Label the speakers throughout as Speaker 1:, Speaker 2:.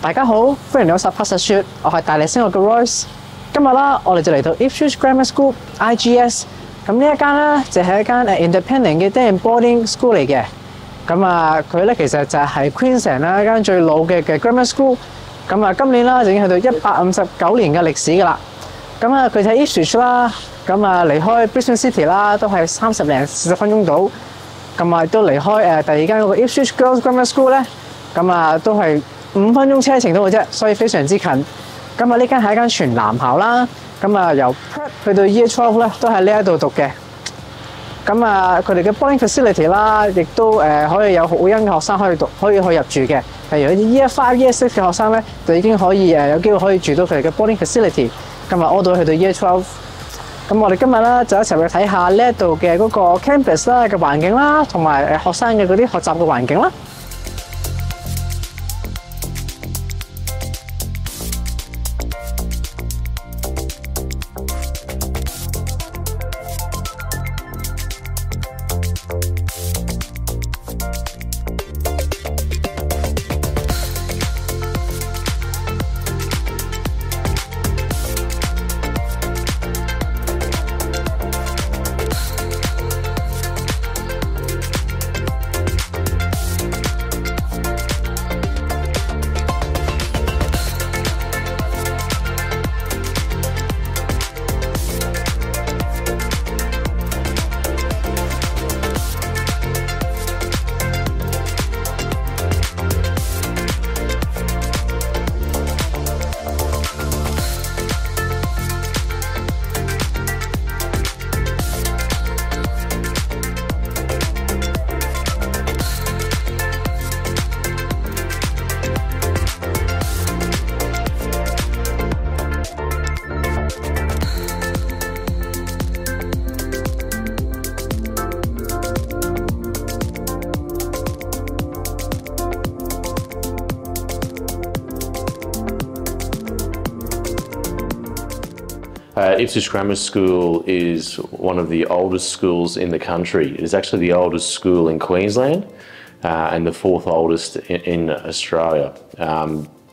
Speaker 1: 大家好，歡迎嚟到實拍實說，我係大力升學嘅 Royce。今日啦，我哋就嚟到 Ipswich Grammar School (IGS). 咁呢一間咧就係一間independent 嘅 day and boarding school 嚟嘅。咁佢咧其實就係 Queensland 啦一間最老嘅grammar school。咁今年啦就已經去到159年嘅歷史㗎啦。佢就喺 Ipswich 啦。離開 Brisbane City 啦，都係30零40分鐘到。亦都離開第二間嗰個 Ipswich Girls Grammar School 咧，都係5分鐘車程到嘅啫，所以非常之近。呢間係一間全男校啦。由 Prep 去到 Year 12咧，都喺呢一度讀嘅。佢哋嘅 boarding facility 啦，亦都可以有好恩嘅學生可以去入住嘅。例如Year 5、Year 6嘅學生咧，就已經可以有機會可以住到佢哋嘅 boarding facility。all 到去到 Year 12。我哋今日咧就一齊去睇下呢一度嘅嗰個 campus 啦嘅環境啦，同埋學生嘅嗰啲學習嘅環境啦。
Speaker 2: Ipswich Grammar School is one of the oldest schools in the country. It is actually the oldest school in Queensland and the 4th oldest in Australia.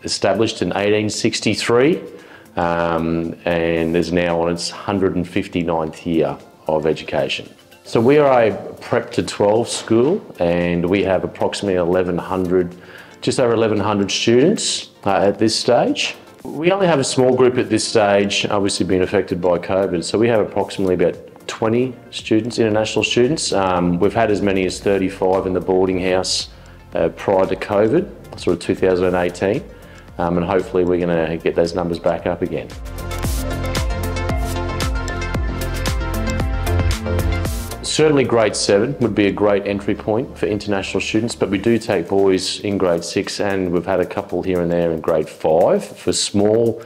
Speaker 2: Established in 1863 and is now on its 159th year of education. So we are a prep to 12 school and we have approximately just over 1,100 students at this stage. We only have a small group at this stage, obviously being affected by COVID, so we have approximately about 20 students, international students. We've had as many as 35 in the boarding house prior to COVID, sort of 2018, and hopefully we're going to get those numbers back up again. Certainly grade 7 would be a great entry point for international students, but we do take boys in grade 6 and we've had a couple here and there in grade 5 for small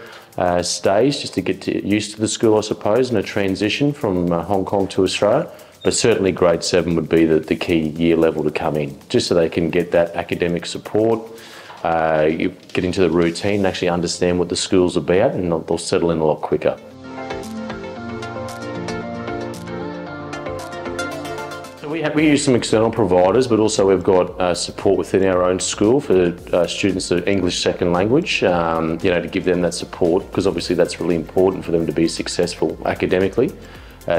Speaker 2: stays just to get used to the school, I suppose, and a transition from Hong Kong to Australia. But certainly grade 7 would be the key year level to come in, just so they can get that academic support, get into the routine and actually understand what the school's about, and they'll settle in a lot quicker. We use some external providers, but also we've got support within our own school for students that are English second language, to give them that support, because obviously that's really important for them to be successful academically.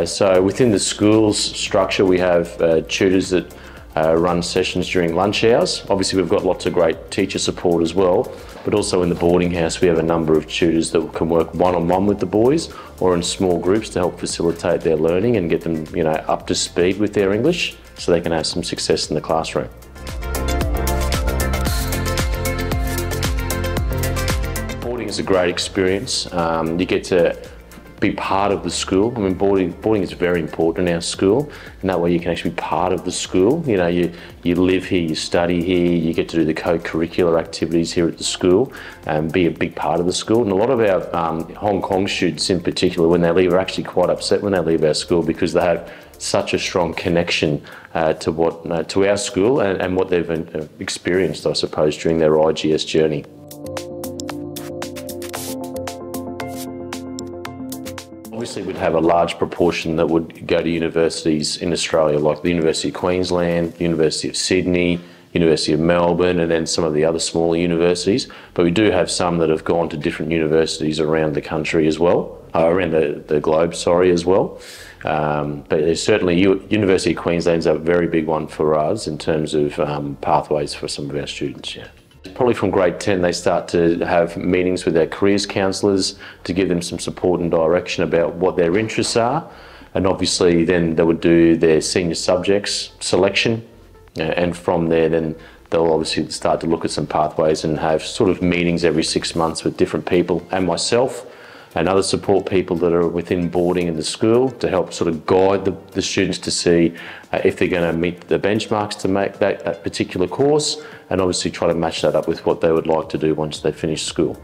Speaker 2: So within the school's structure, we have tutors that run sessions during lunch hours. Obviously we've got lots of great teacher support as well, but also in the boarding house we have a number of tutors that can work one-on-one with the boys or in small groups to help facilitate their learning and get them, up to speed with their English so they can have some success in the classroom. Boarding is a great experience. You get to be part of the school. I mean, boarding is very important in our school, and that way you can actually be part of the school. You live here, you study here, you get to do the co-curricular activities here at the school and be a big part of the school. And a lot of our Hong Kong students in particular, when they leave, are actually quite upset when they leave our school because they have such a strong connection to our school and what they've experienced, I suppose, during their IGS journey. Obviously we'd have a large proportion that would go to universities in Australia, like the University of Queensland, the University of Sydney, University of Melbourne and then some of the other smaller universities. But we do have some that have gone to different universities around the country as well, around the globe, as well. But certainly University of Queensland is a very big one for us in terms of pathways for some of our students, yeah. Probably from grade 10 they start to have meetings with their careers counsellors to give them some support and direction about what their interests are, and obviously then they would do their senior subjects selection, and from there then they'll obviously start to look at some pathways and have sort of meetings every 6 months with different people and myself and other support people that are within boarding in the school to help sort of guide the students to see if they're going to meet the benchmarks to make that particular course, and obviously try to match that up with what they would like to do once they finish school.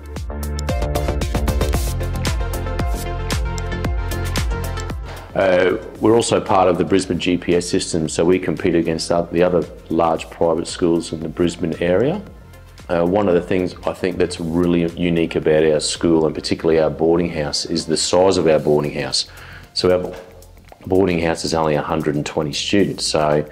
Speaker 2: We're also part of the Brisbane GPS system, so we compete against the other large private schools in the Brisbane area. One of the things I think that's really unique about our school, and particularly our boarding house, is the size of our boarding house. So our boarding house is only 120 students, so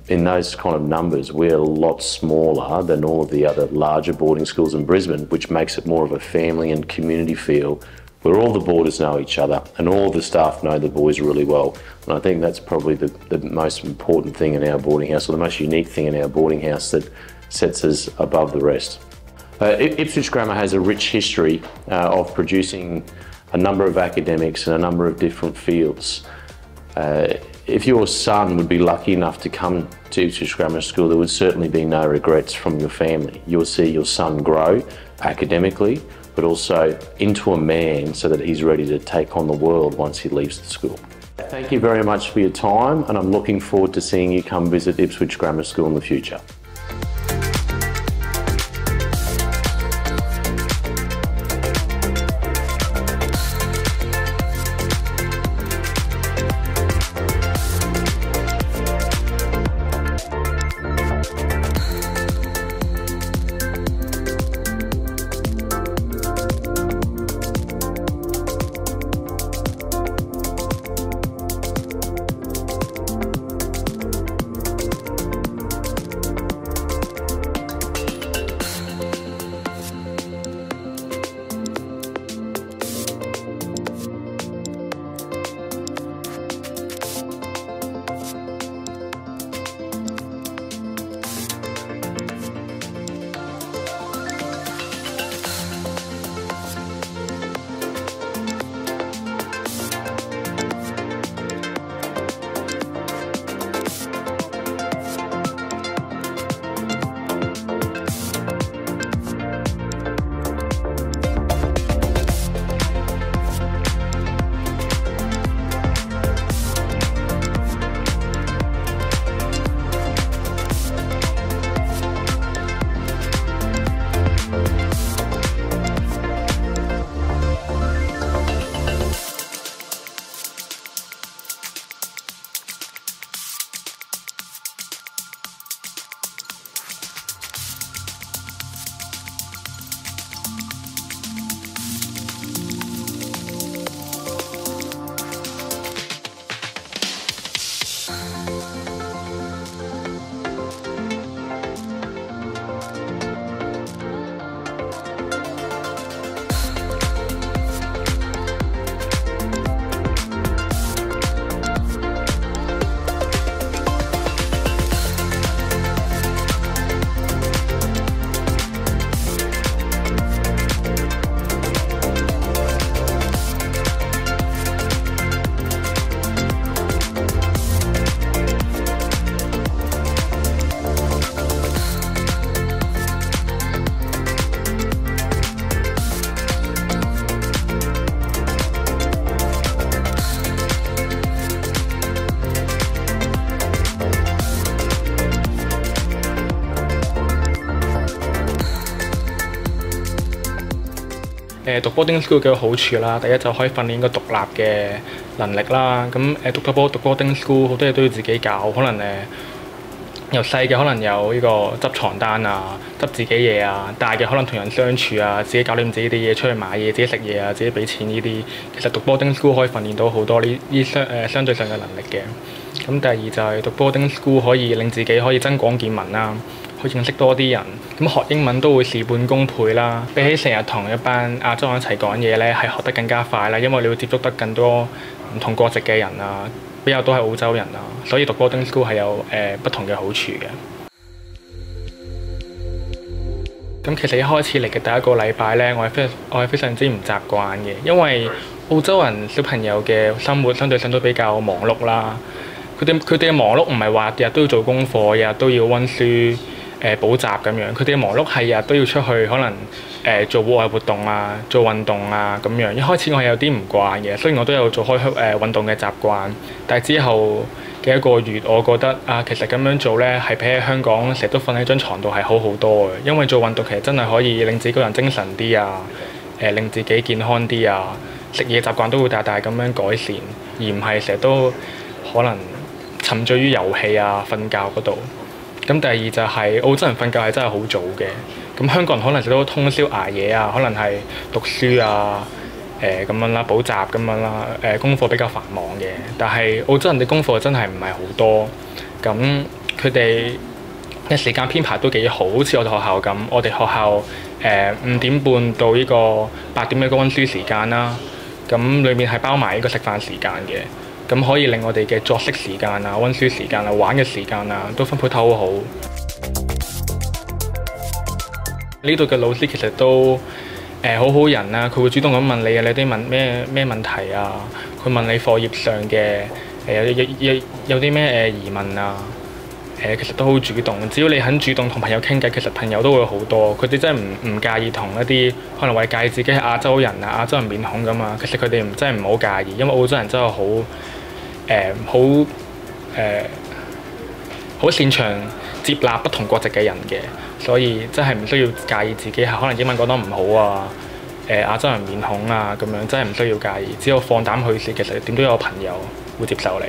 Speaker 2: in those kind of numbers we're a lot smaller than all of the other larger boarding schools in Brisbane, which makes it more of a family and community feel, where all the boarders know each other and all the staff know the boys really well. And I think that's probably the most important thing in our boarding house, or the most unique thing in our boarding house that sets us above the rest. Ipswich Grammar has a rich history of producing a number of academics in a number of different fields. If your son would be lucky enough to come to Ipswich Grammar School, there would certainly be no regrets from your family. You'll see your son grow academically, but also into a man so that he's ready to take on the world once he leaves the school. Thank you very much for your time, and I'm looking forward to seeing you come visit Ipswich Grammar School in the future.
Speaker 3: 讀 boarding school 嘅好處啦，第一就可以訓練個獨立嘅能力啦。咁讀 boarding school 好多嘢都要自己搞，可能由細嘅可能有呢個執床單啊、執自己嘢啊，大嘅可能同人相處啊、自己搞掂自己啲嘢、出去買嘢、自己食嘢啊、自己俾錢呢啲。其實讀 boarding school 可以訓練到好多呢相對上嘅能力嘅。咁第二就係讀 boarding school 可以令自己可以增廣見聞啦，去認識多啲人。咁學英文都會事半功倍啦，比起成日同一班亞洲人一齊講嘢咧，係學得更加快啦，因為你會接觸得更多唔同國籍嘅人啊，比較多係澳洲人啊，所以讀 boarding school 係有不同嘅好處嘅。咁其實一開始嚟嘅第一個禮拜咧，我係非常之唔習慣嘅，因為澳洲人小朋友嘅生活相對上都比較忙碌啦。佢哋嘅忙碌唔係話日日都要做功課，日日都要温書、補習咁樣。佢哋嘅忙碌係日日都要出去，可能做戶外活動啊、做運動啊咁樣。一開始我係有啲唔慣嘅，雖然我都有做開運動嘅習慣，但係之後嘅一個月，我覺得其實咁樣做咧係比喺香港成日都瞓喺張床度係好好多嘅，因為做運動其實真係可以令自己個人精神啲啊，令自己健康啲啊。食嘢習慣都會大大咁樣改善，而唔係成日都可能沉醉於遊戲啊、瞓覺嗰度。咁第二就係澳洲人瞓覺係真係好早嘅，咁香港人可能成日都通宵捱夜啊，可能係讀書啊、咁樣啦、補習咁樣啦、功課比較繁忙嘅。但係澳洲人嘅功課真係唔係好多，咁佢哋嘅時間編排都幾好，好似我哋學校咁，我哋學校5點半到呢個8點嘅一個温書時間啦。咁裏面係包埋呢個食飯時間嘅，咁可以令我哋嘅作息時間啊、温書時間啊、玩嘅時間啊都分配得好好。呢度嘅老師其實都好好人啦，佢會主動咁問你有啲咩問題啊，佢問你課業上嘅有啲咩疑問啊。其實都好主動，只要你肯主動同朋友傾偈，其實朋友都會好多。佢哋真係唔介意同一啲可能為介意自己係亞洲人啊、亞洲人面孔咁啊。其實佢哋真係唔好介意，因為澳洲人真係好擅長接納不同國籍嘅人嘅，所以真係唔需要介意自己係可能英文講得唔好啊、亞洲人面孔啊咁樣，真係唔需要介意。只要放膽去試，其實點都有朋友會接受你。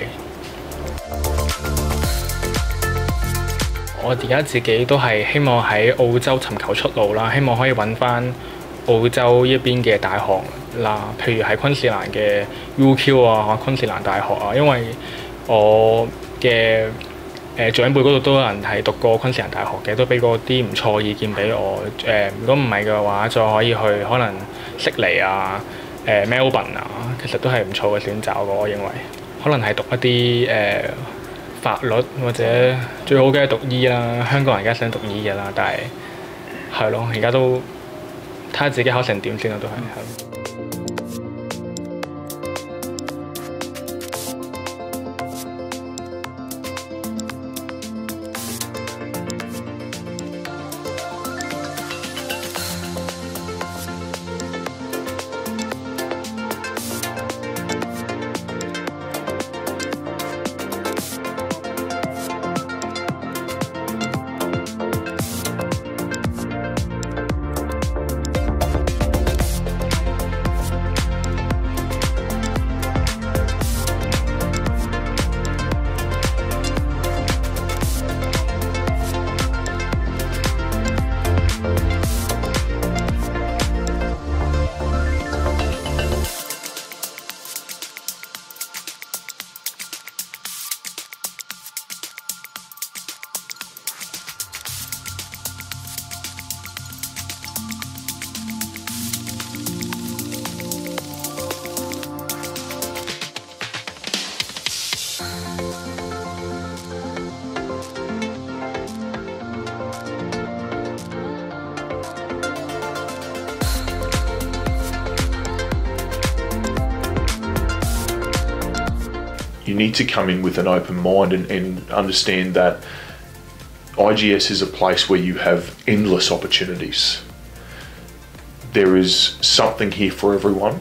Speaker 3: 我而家自己都係希望喺澳洲尋求出路啦，希望可以揾翻澳洲呢邊嘅大學啦，譬如係昆士蘭嘅 UQ 啊、昆士蘭大學啊，因為我嘅長輩嗰度都有人係讀過昆士蘭大學嘅，都俾過啲唔錯意見俾我。如果唔係嘅話，再可以去可能悉尼啊、Melbourne 啊，其實都係唔錯嘅選擇。我認為可能係讀一啲法律或者最好嘅係讀醫啦，香港人而家想讀醫嘅啦，但係係咯，而家都睇下自己考成點先啦，都係。
Speaker 4: You need to come in with an open mind and understand that IGS is a place where you have endless opportunities. There is something here for everyone.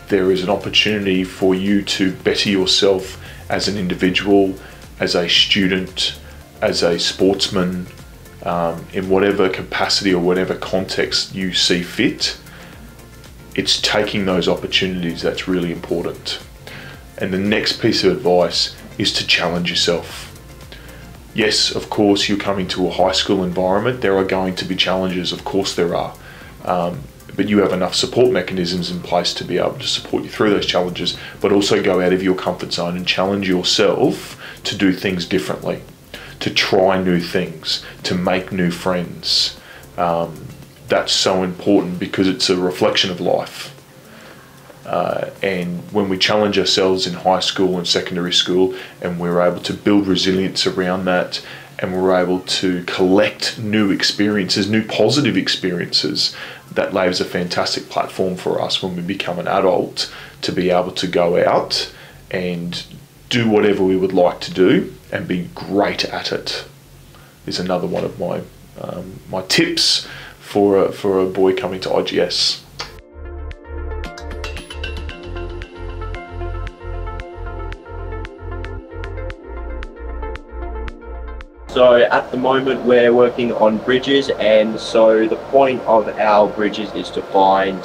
Speaker 4: There is an opportunity for you to better yourself as an individual, as a student, as a sportsman, in whatever capacity or whatever context you see fit. It's taking those opportunities that's really important. And the next piece of advice is to challenge yourself. Yes, of course, you're coming to a high school environment. There are going to be challenges, of course there are. but you have enough support mechanisms in place to be able to support you through those challenges, but also go out of your comfort zone and challenge yourself to do things differently, to try new things, to make new friends. That's so important because it's a reflection of life. And when we challenge ourselves in high school and secondary school, and we're able to build resilience around that, and we're able to collect new experiences, new positive experiences, that lays a fantastic platform for us when we become an adult to be able to go out and do whatever we would like to do and be great at it. Is another one of my my tips for a boy coming to IGS.
Speaker 5: So at the moment we're working on bridges, and so the point of our bridges is to find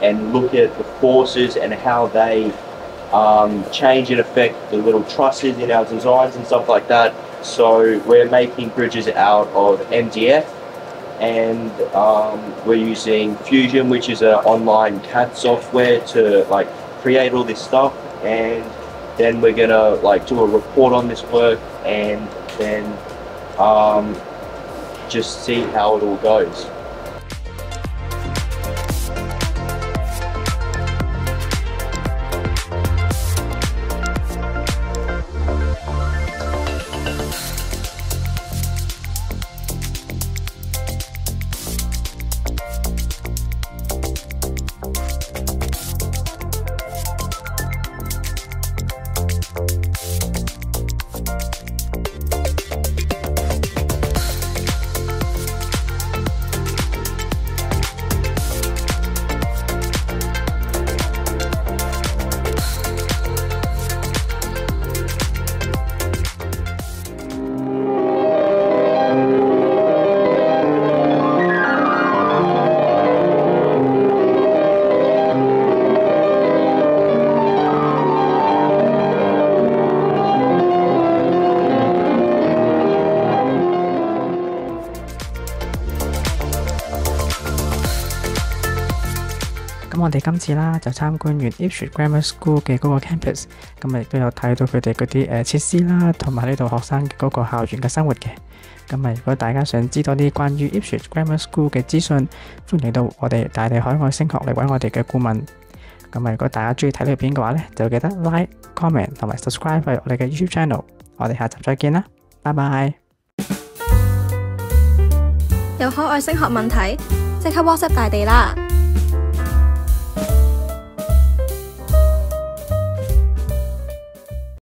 Speaker 5: and look at the forces and how they change and affect the little trusses in our designs and stuff like that. So we're making bridges out of MDF, and we're using Fusion, which is an online CAD software, to like create all this stuff, and then we're gonna like do a report on this work, and then just see how it all goes.
Speaker 1: 咁我哋今次啦就參觀完 Ipswich Grammar School 嘅嗰個 campus， 咁亦都有睇到佢哋嗰啲設施啦，同埋呢度學生嘅嗰個校園嘅生活嘅。咁如果大家想知道啲關於 Ipswich Grammar School 嘅資訊，歡迎嚟到我哋大地海外升學嚟揾我哋嘅顧問。咁如果大家中意睇呢條片嘅話呢，就記得 like、comment 同埋 subscribe 去我哋嘅 YouTube channel。我哋下集再見啦，拜拜。
Speaker 6: 有海外升學問題，即刻 WhatsApp 大地啦！